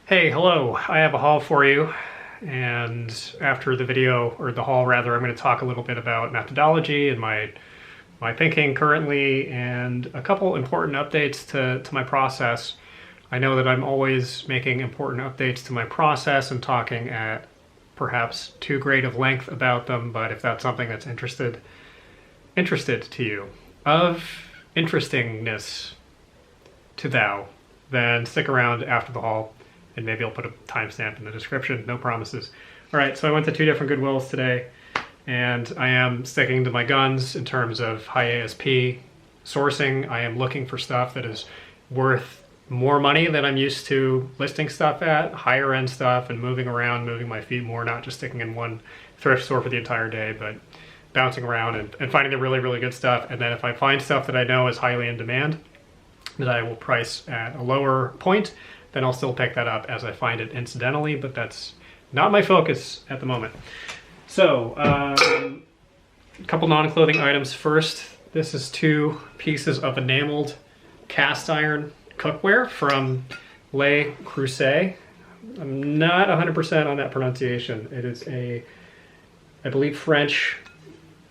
Hey, hello. I have a haul for you, and after the video, or the haul rather, I'm going to talk a little bit about methodology and my thinking currently, and a couple important updates to my process. I know that I'm always making important updates to my process and talking at perhaps too great of length about them, but if that's something that's interested to you, of interestingness to thou, then stick around after the haul. And maybe I'll put a timestamp in the description, no promises. All right, so I went to 2 different Goodwills today, and I am sticking to my guns in terms of high ASP sourcing. I am looking for stuff that is worth more money than I'm used to listing stuff at, higher end stuff, and moving around, moving my feet more, not just sticking in one thrift store for the entire day, but bouncing around and finding the really, really good stuff. And then if I find stuff that I know is highly in demand, that I will price at a lower point, then I'll still pick that up as I find it incidentally, but that's not my focus at the moment. So, a couple non-clothing items first. This is 2 pieces of enameled cast iron cookware from Le Creuset. I'm not 100% on that pronunciation. It is I believe, French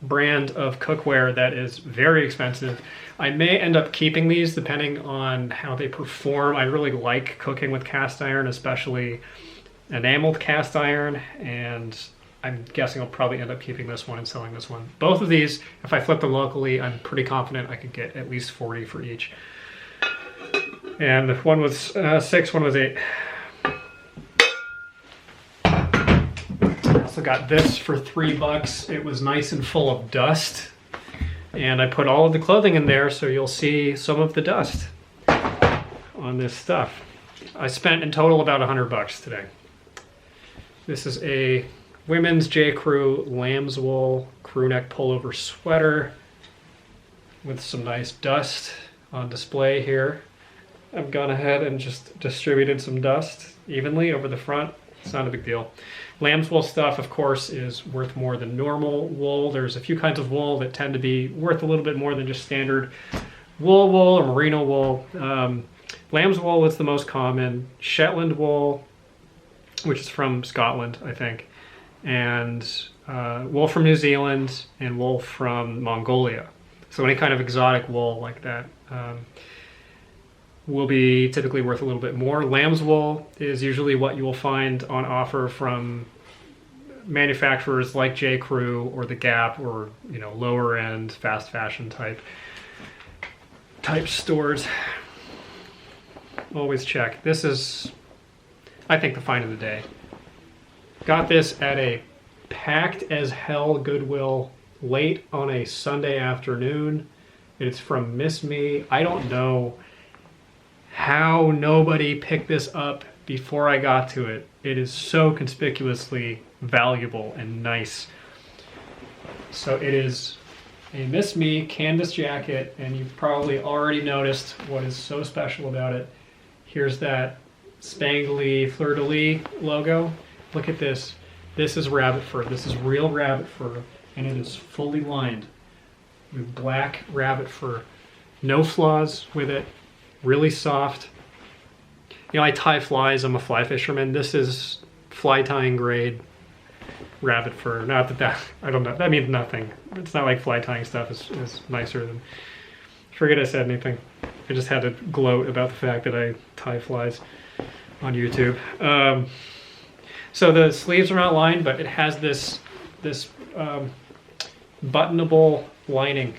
brand of cookware that is very expensive. I may end up keeping these depending on how they perform. I really like cooking with cast iron, especially enameled cast iron, and I'm guessing I'll probably end up keeping this one and selling this one. Both of these, if I flip them locally, I'm pretty confident I could get at least 40 for each. And one was 6, one was 8. Also got this for $3. It was nice and full of dust, and I put all of the clothing in there, so you'll see some of the dust on this stuff. I spent in total about $100 today. This is a women's J. Crew lamb's wool crew neck pullover sweater with some nice dust on display here. I've gone ahead and just distributed some dust evenly over the front. It's not a big deal. Lamb's wool stuff, of course, is worth more than normal wool. There's a few kinds of wool that tend to be worth a little bit more than just standard wool or merino wool. Lamb's wool is the most common. Shetland wool, which is from Scotland, I think, and wool from New Zealand, and wool from Mongolia. So any kind of exotic wool like that will be typically worth a little bit more. Lamb's wool is usually what you will find on offer from manufacturers like J. Crew or The Gap, or lower end fast fashion type stores. Always check. This is, I think, the find of the day. Got this at a packed as hell Goodwill late on a Sunday afternoon. It's from Miss Me. I don't know how nobody picked this up before I got to it. It is so conspicuously valuable and nice. So it is a Miss Me canvas jacket, and you've probably already noticed what is so special about it. Here's that spangly fleur-de-lis logo. Look at this. This is rabbit fur. This is real rabbit fur, and it is fully lined with black rabbit fur. No flaws with it. Really soft. I tie flies. I'm a fly fisherman. This is fly tying grade rabbit fur. Not that I don't know. That means nothing. It's not like fly tying stuff is nicer than. Forget I said anything. I just had to gloat about the fact that I tie flies on YouTube. So the sleeves are not lined, but it has this buttonable lining.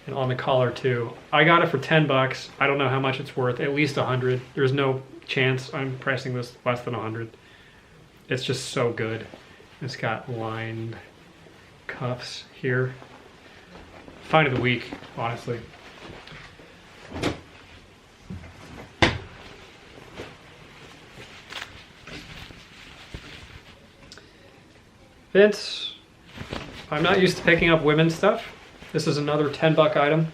And on the collar too. I got it for $10. I don't know how much it's worth. At least 100. There's no chance I'm pricing this less than 100. It's just so good. It's got lined cuffs here. Find of the week, honestly. Vince, I'm not used to picking up women's stuff. This is another $10 item,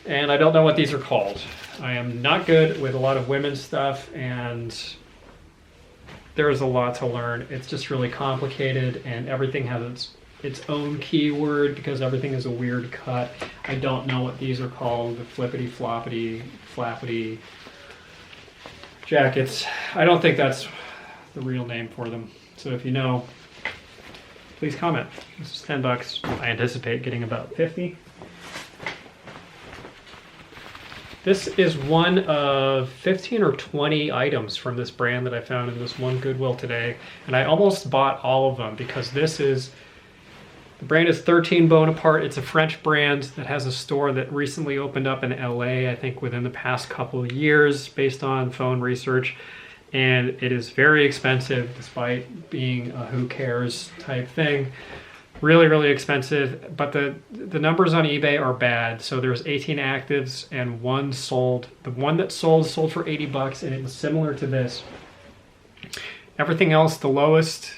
and I don't know what these are called. I am not good with a lot of women's stuff, and there is a lot to learn. It's just really complicated, and everything has its own keyword because everything is a weird cut. I don't know what these are called, the flippity floppity flappity jackets. I don't think that's the real name for them. So if you know, please comment. This is $10. I anticipate getting about 50. This is one of 15 or 20 items from this brand that I found in this one Goodwill today. And I almost bought all of them because the brand is 13 Bonaparte. It's a French brand that has a store that recently opened up in LA, I think within the past couple of years based on phone research. And it is very expensive despite being a who cares type thing. Really, really expensive, but the numbers on eBay are bad. So there's 18 actives and one sold. The one that sold for $80 and it was similar to this. Everything else, the lowest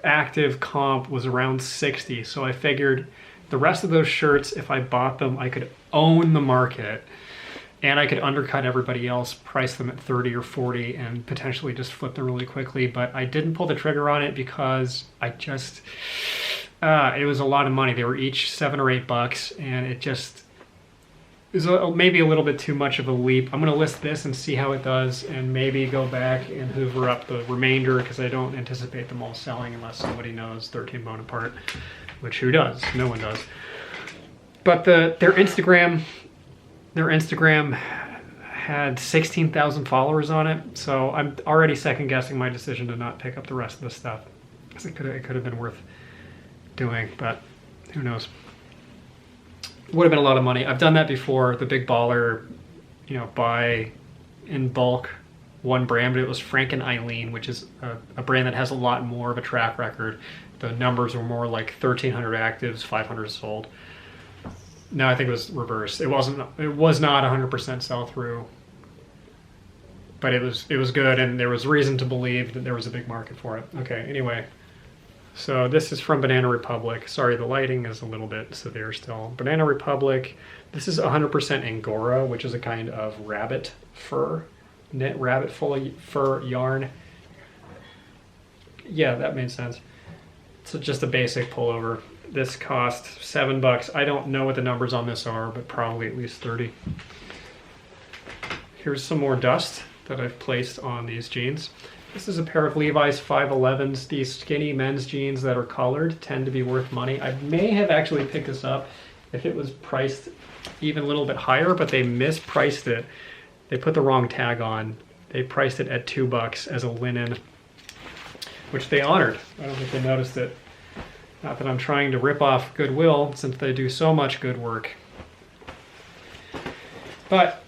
active comp was around 60. So I figured the rest of those shirts, if I bought them, I could own the market and I could undercut everybody else, price them at 30 or 40 and potentially just flip them really quickly. But I didn't pull the trigger on it because I just... it was a lot of money. They were each $7 or $8, and it just is maybe a little bit too much of a leap. I'm going to list this and see how it does, and maybe go back and hoover up the remainder because I don't anticipate them all selling unless somebody knows 13 Bonaparte, which who does? No one does. But their Instagram had 16,000 followers on it, so I'm already second guessing my decision to not pick up the rest of this stuff because it could have been worth doing, but who knows. Would have been a lot of money. I've done that before. The big baller, buy in bulk one brand, but it was Frank and Eileen, which is a brand that has a lot more of a track record. The numbers were more like 1,300 actives, 500 sold. No, I think it was reversed. It was not 100% sell through, but it was good, and there was reason to believe that there was a big market for it. Okay, anyway. So this is from Banana Republic. Sorry, the lighting is a little bit severe still. Banana Republic. This is 100% Angora, which is a kind of rabbit fur, knit rabbit fur yarn. Yeah, that made sense. So just a basic pullover. This cost $7. I don't know what the numbers on this are, but probably at least 30. Here's some more dust that I've placed on these jeans. This is a pair of Levi's 511s. These skinny men's jeans that are colored tend to be worth money. I may have actually picked this up if it was priced even a little bit higher, but they mispriced it. They put the wrong tag on. They priced it at $2 as a linen, which they honored. I don't think they noticed it. Not that I'm trying to rip off Goodwill, since they do so much good work. But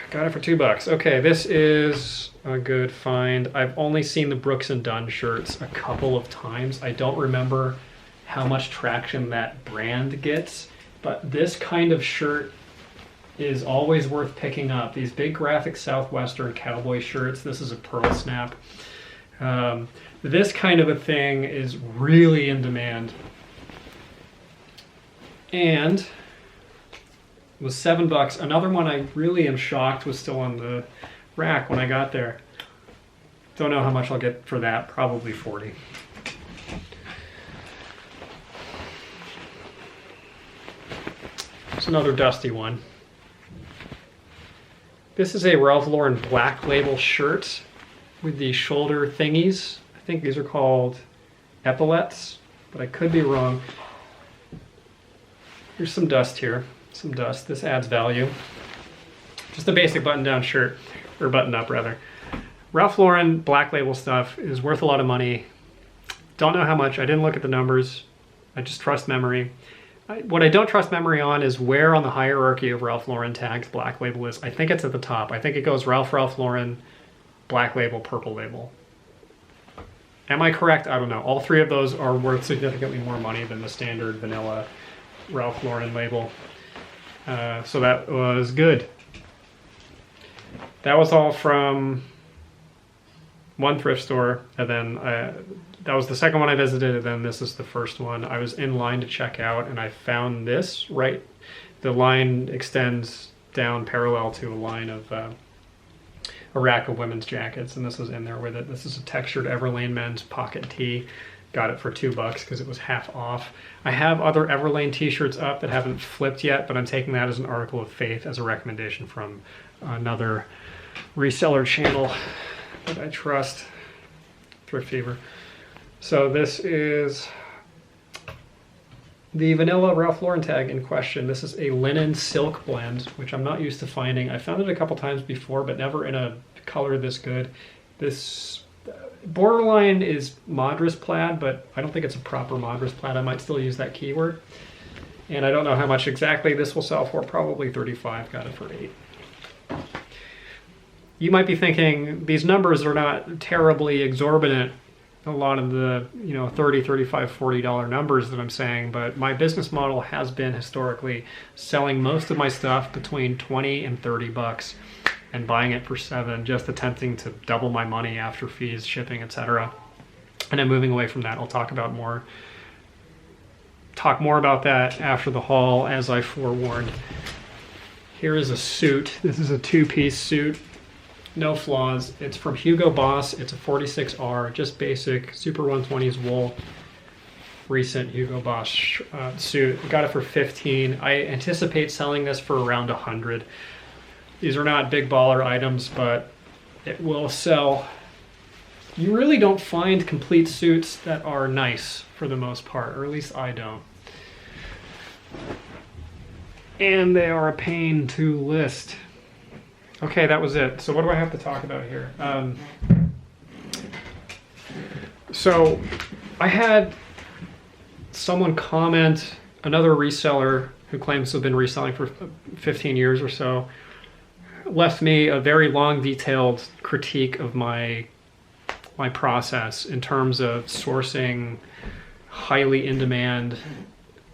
got it for $2. Okay, this is a good find. I've only seen the Brooks & Dunn shirts a couple of times. I don't remember how much traction that brand gets, but this kind of shirt is always worth picking up. These big graphic Southwestern cowboy shirts, this is a pearl snap. This kind of a thing is really in demand. And it was $7. Another one I really am shocked was still on the rack when I got there. Don't know how much I'll get for that, probably 40. Here's another dusty one. This is a Ralph Lauren Black Label shirt with the shoulder thingies. I think these are called epaulettes, but I could be wrong. Here's some dust here. Some dust. This adds value. Just a basic button-down shirt, or button-up rather. Ralph Lauren Black Label stuff is worth a lot of money. Don't know how much. I didn't look at the numbers. I just trust memory. What I don't trust memory on is where on the hierarchy of Ralph Lauren tags Black Label is. I think it's at the top. I think it goes Ralph Lauren, Black Label, Purple Label. Am I correct? I don't know. All three of those are worth significantly more money than the standard vanilla Ralph Lauren label. So that was good. That was all from one thrift store, and then that was the second one I visited, and then this is the first one. I was in line to check out, and I found this, right? The line extends down parallel to a line of a rack of women's jackets, and this was in there with it. This is a textured Everlane men's pocket tee. Got it for $2 because it was half off. I have other Everlane t-shirts up that haven't flipped yet, but I'm taking that as an article of faith, as a recommendation from another reseller channel that I trust, Thrift Fever. So this is the vanilla Ralph Lauren tag in question. This is a linen silk blend, which I'm not used to finding. I found it a couple times before, but never in a color this good. This borderline is Madras plaid, but I don't think it's a proper Madras plaid. I might still use that keyword. And I don't know how much exactly this will sell for, probably 35, got it for 8. You might be thinking these numbers are not terribly exorbitant, a lot of the, you know, $30, $35, $40 numbers that I'm saying, but my business model has been historically selling most of my stuff between 20 and 30 bucks and buying it for 7, just attempting to double my money after fees, shipping, etc. And I'm moving away from that. I'll talk more about that after the haul, as I forewarned. Here is a suit. This is a 2-piece suit. No flaws. It's from Hugo Boss. It's a 46R, just basic, Super 120s wool. Recent Hugo Boss suit. Got it for 15. I anticipate selling this for around 100. These are not big baller items, but it will sell. You really don't find complete suits that are nice for the most part, or at least I don't. And they are a pain to list. Okay, that was it. So what do I have to talk about here? So I had someone comment, another reseller who claims to have been reselling for 15 years or so, left me a very long, detailed critique of my process in terms of sourcing highly in-demand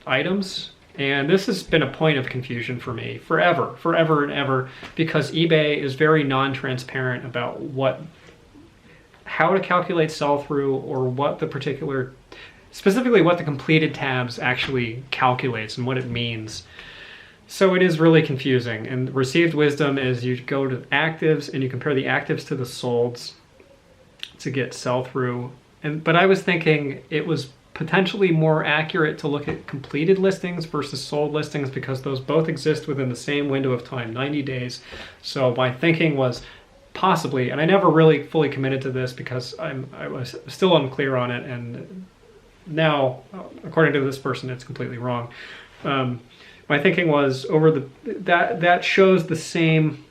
items. And this has been a point of confusion for me forever and ever, because eBay is very non-transparent about how to calculate sell-through, or what the particular, specifically what the completed tabs actually calculates and what it means. So it is really confusing. And received wisdom is you go to actives and you compare the actives to the solds to get sell-through. But I was thinking it was potentially more accurate to look at completed listings versus sold listings, because those both exist within the same window of time, 90 days. So my thinking was possibly, and I never really fully committed to this because I was still unclear on it, and now, according to this person, it's completely wrong. My thinking was that shows the same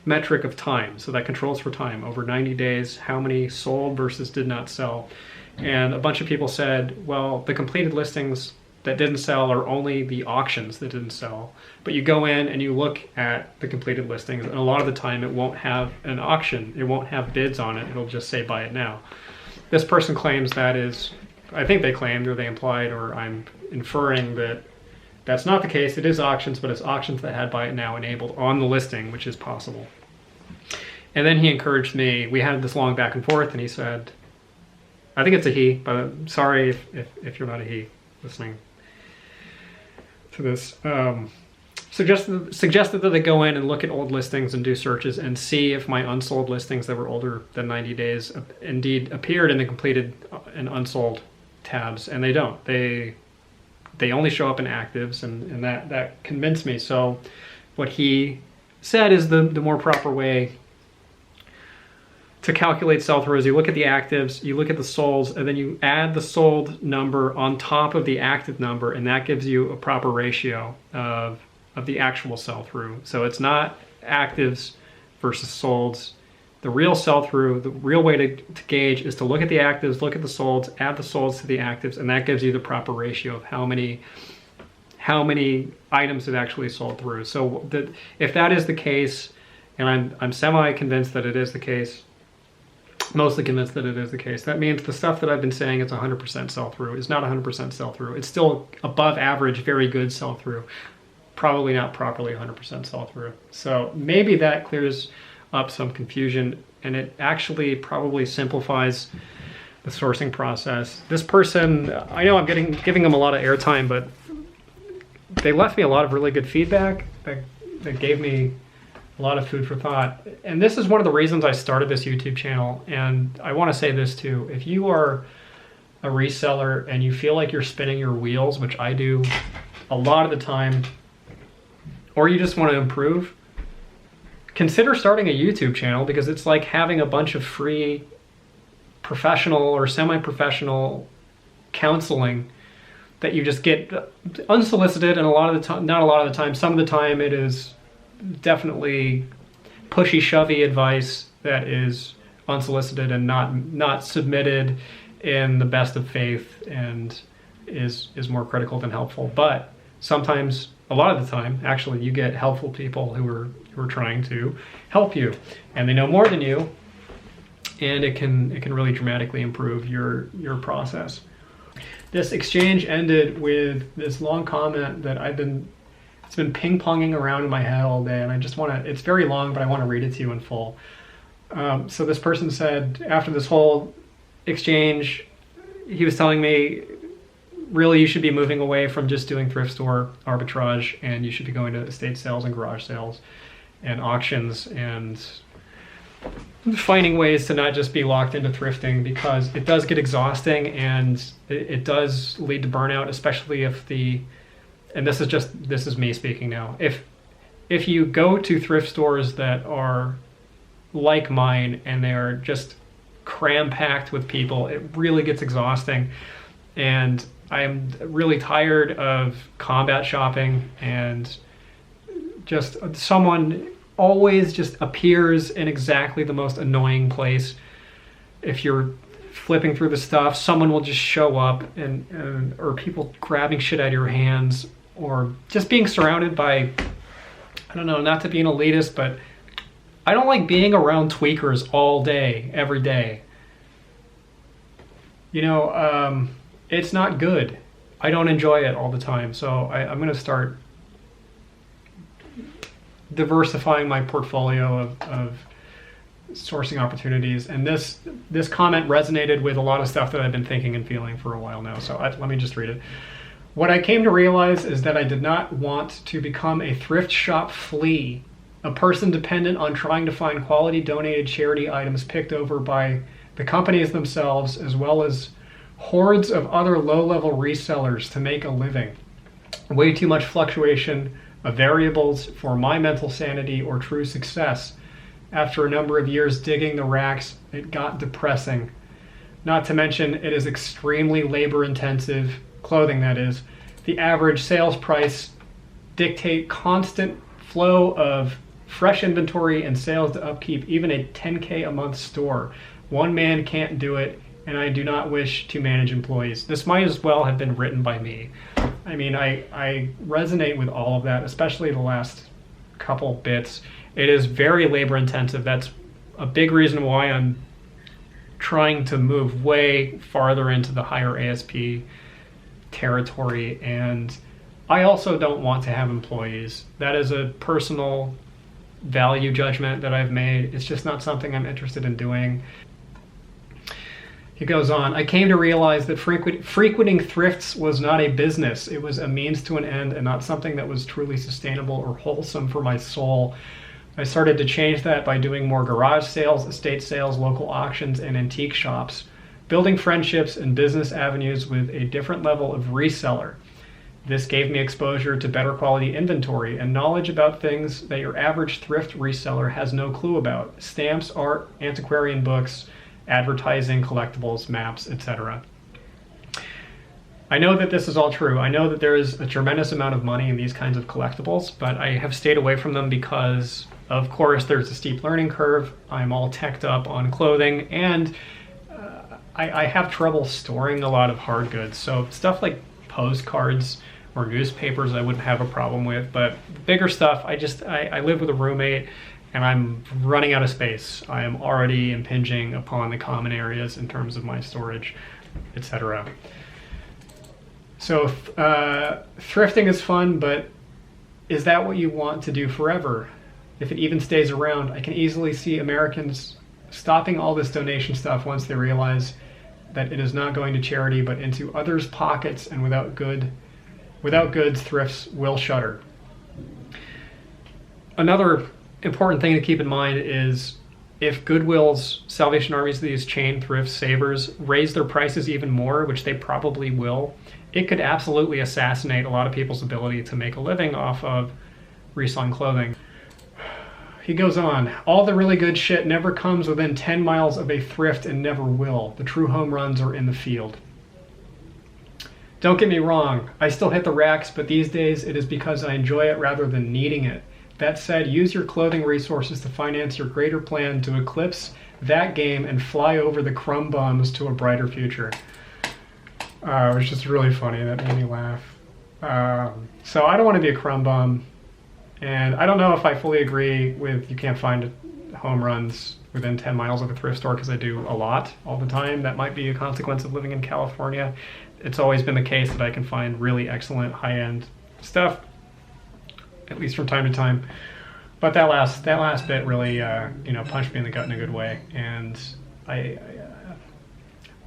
metric of time, so that controls for time over 90 days, how many sold versus did not sell. And a bunch of people said, well, the completed listings that didn't sell are only the auctions that didn't sell. But you go in and you look at the completed listings, and a lot of the time it won't have an auction. It won't have bids on it. It'll just say buy it now. This person claims that is, I think they claimed or they implied, or I'm inferring that that's not the case. It is auctions, but it's auctions that had buy it now enabled on the listing, which is possible. And then he encouraged me. We had this long back and forth, and he said, I think it's a he, but I'm sorry if you're not a he listening to this. Suggested that they go in and look at old listings and do searches and see if my unsold listings that were older than 90 days indeed appeared in the completed and unsold tabs, and they don't. They only show up in actives, and that convinced me. So what he said is the more proper way to calculate sell-through is you look at the actives, you look at the solds, and then you add the sold number on top of the active number, and that gives you a proper ratio of the actual sell-through. So it's not actives versus solds. The real sell-through, the real way to gauge is to look at the actives, look at the solds, add the solds to the actives, and that gives you the proper ratio of how many items have actually sold through. So if that is the case, and I'm semi-convinced that it is the case, mostly convinced that it is the case, that means the stuff that I've been saying is 100% sell-through is not 100% sell-through. It's still above average, very good sell-through. Probably not properly 100% sell-through. So maybe that clears up some confusion, and it actually probably simplifies the sourcing process. This person, I know I'm giving them a lot of airtime, but they left me a lot of really good feedback that gave me a lot of food for thought. And this is one of the reasons I started this YouTube channel. And I want to say this too. If you are a reseller and you feel like you're spinning your wheels, which I do a lot of the time, or you just want to improve, consider starting a YouTube channel, because it's like having a bunch of free professional or semi-professional counseling that you just get unsolicited, and a lot of the time, not a lot of the time, some of the time it is definitely pushy shovey advice that is unsolicited and not submitted in the best of faith, and is more critical than helpful. But sometimes, a lot of the time, actually, you get helpful people who are trying to help you, and they know more than you, and it can really dramatically improve your process. This exchange ended with this long comment that it's been ping-ponging around in my head all day, and I just want to, it's very long, but I want to read it to you in full. So this person said, after this whole exchange, he was telling me, really, you should be moving away from just doing thrift store arbitrage, and you should be going to estate sales and garage sales and auctions, and finding ways to not just be locked into thrifting, because it does get exhausting, and it does lead to burnout, especially if and this is me speaking now, if you go to thrift stores that are like mine and they are just cram-packed with people, it really gets exhausting. And I'm really tired of combat shopping, and just someone always just appears in exactly the most annoying place. If you're flipping through the stuff, someone will just show up, or people grabbing shit out of your hands, or just being surrounded by, I don't know, not to be an elitist, but I don't like being around tweakers all day, every day. You know, it's not good. I don't enjoy it all the time. So I'm going to start diversifying my portfolio of sourcing opportunities. And this comment resonated with a lot of stuff that I've been thinking and feeling for a while now. So let me just read it. What I came to realize is that I did not want to become a thrift shop flea, a person dependent on trying to find quality donated charity items picked over by the companies themselves, as well as hordes of other low-level resellers to make a living. Way too much fluctuation of variables for my mental sanity or true success. After a number of years digging the racks, it got depressing. Not to mention, it is extremely labor-intensive, clothing that is. The average sales price dictate constant flow of fresh inventory and sales to upkeep even a 10K a month store. One man can't do it, and I do not wish to manage employees. This might as well have been written by me. I mean, I resonate with all of that, especially the last couple bits. It is very labor intensive. That's a big reason why I'm trying to move way farther into the higher ASP territory. And I also don't want to have employees. That is a personal value judgment that I've made. It's just not something I'm interested in doing. He goes on, I came to realize that frequenting thrifts was not a business. It was a means to an end, and not something that was truly sustainable or wholesome for my soul. I started to change that by doing more garage sales, estate sales, local auctions, and antique shops, building friendships and business avenues with a different level of reseller. This gave me exposure to better quality inventory and knowledge about things that your average thrift reseller has no clue about: stamps, art, antiquarian books, advertising, collectibles, maps, etc. I know that this is all true. I know that there is a tremendous amount of money in these kinds of collectibles, but I have stayed away from them because, of course, there's a steep learning curve. I'm all teched up on clothing, and I have trouble storing a lot of hard goods. So stuff like postcards or newspapers I wouldn't have a problem with, but bigger stuff, I live with a roommate, and I'm running out of space. I am already impinging upon the common areas in terms of my storage, etc. So thrifting is fun, but is that what you want to do forever? If it even stays around, I can easily see Americans stopping all this donation stuff once they realize that it is not going to charity but into others' pockets, and without goods, thrifts will shutter. Another important thing to keep in mind is if Goodwills, Salvation Armies, these chain thrift savers, raise their prices even more, which they probably will, it could absolutely assassinate a lot of people's ability to make a living off of reselling clothing. he goes on, all the really good shit never comes within 10 miles of a thrift and never will. The true home runs are in the field. Don't get me wrong, I still hit the racks, but these days it is because I enjoy it rather than needing it. That said, use your clothing resources to finance your greater plan to eclipse that game and fly over the crumb bums to a brighter future. It was just really funny. That made me laugh. So I don't want to be a crumb bum. And I don't know if I fully agree with you can't find home runs within 10 miles of a thrift store, because I do a lot all the time. That might be a consequence of living in California. It's always been the case that I can find really excellent high-end stuff, at least from time to time. But that last bit really punched me in the gut in a good way. And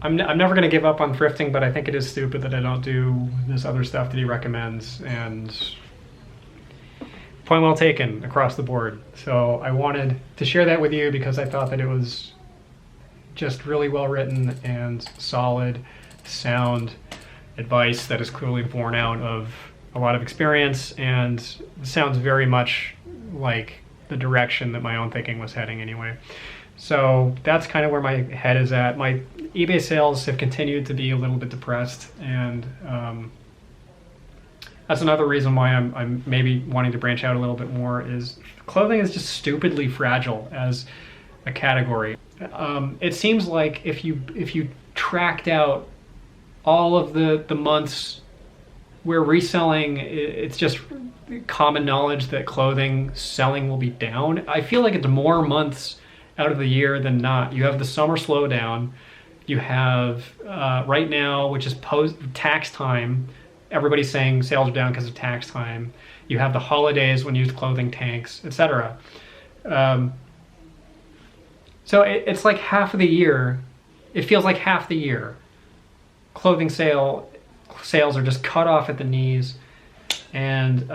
I'm never going to give up on thrifting, but I think it is stupid that I don't do this other stuff that he recommends. And point well taken across the board. So I wanted to share that with you because I thought that it was just really well written and solid, sound advice that is clearly born out of a lot of experience and sounds very much like the direction that my own thinking was heading anyway. So that's kind of where my head is at. My eBay sales have continued to be a little bit depressed, and that's another reason why I'm maybe wanting to branch out a little bit more. Is clothing is just stupidly fragile as a category. It seems like if you tracked out all of the months where reselling, it's just common knowledge that clothing selling will be down. I feel like it's more months out of the year than not. You have the summer slowdown. You have right now, which is post tax time. Everybody's saying sales are down because of tax time. You have the holidays when used clothing tanks, etc. So it's like half of the year. It feels like half the year. Clothing sales are just cut off at the knees, and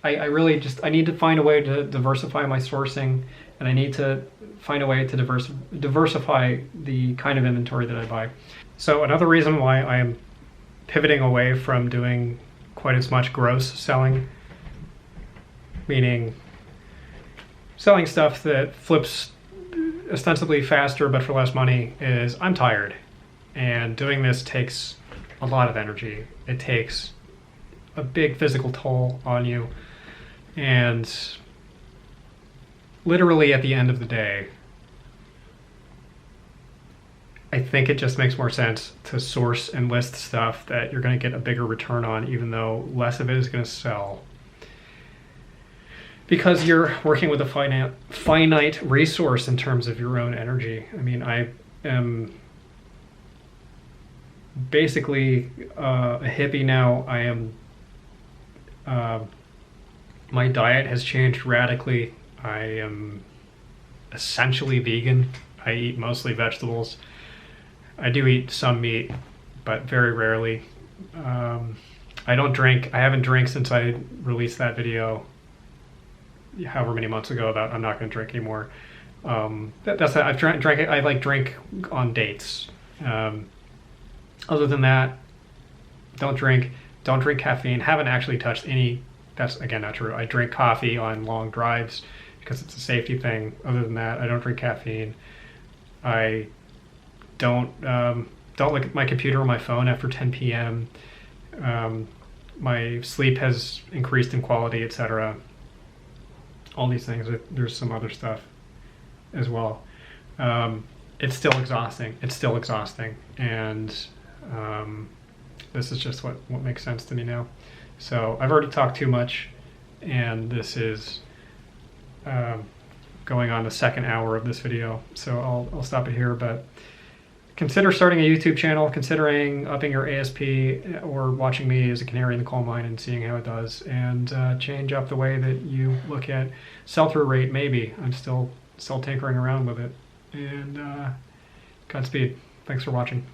I really I need to find a way to diversify my sourcing, and I need to find a way to diversify the kind of inventory that I buy. So another reason why I am pivoting away from doing quite as much gross selling, meaning selling stuff that flips ostensibly faster but for less money, is I'm tired. And doing this takes a lot of energy. It takes a big physical toll on you. And literally at the end of the day, I think it just makes more sense to source and list stuff that you're going to get a bigger return on, even though less of it is going to sell. Because you're working with a finite resource in terms of your own energy. I mean, I am basically a hippie now. I am my diet has changed radically. I am essentially vegan. I eat mostly vegetables. I do eat some meat, but very rarely. I don't drink. I haven't drank since I released that video however many months ago about I'm not going to drink anymore. I've drank. I like drink on dates. Other than that, don't drink caffeine. Haven't actually touched any. That's again not true. I drink coffee on long drives because it's a safety thing. Other than that, I don't drink caffeine. I don't look at my computer or my phone after 10 p.m. My sleep has increased in quality, etc. All these things. There's some other stuff as well. It's still exhausting. And this is just what makes sense to me now. So I've already talked too much, and this is going on the second hour of this video. So I'll stop it here, but consider starting a YouTube channel, considering upping your ASP, or watching me as a canary in the coal mine and seeing how it does, and change up the way that you look at sell-through rate. Maybe. I'm still tinkering around with it. And Godspeed. Thanks for watching.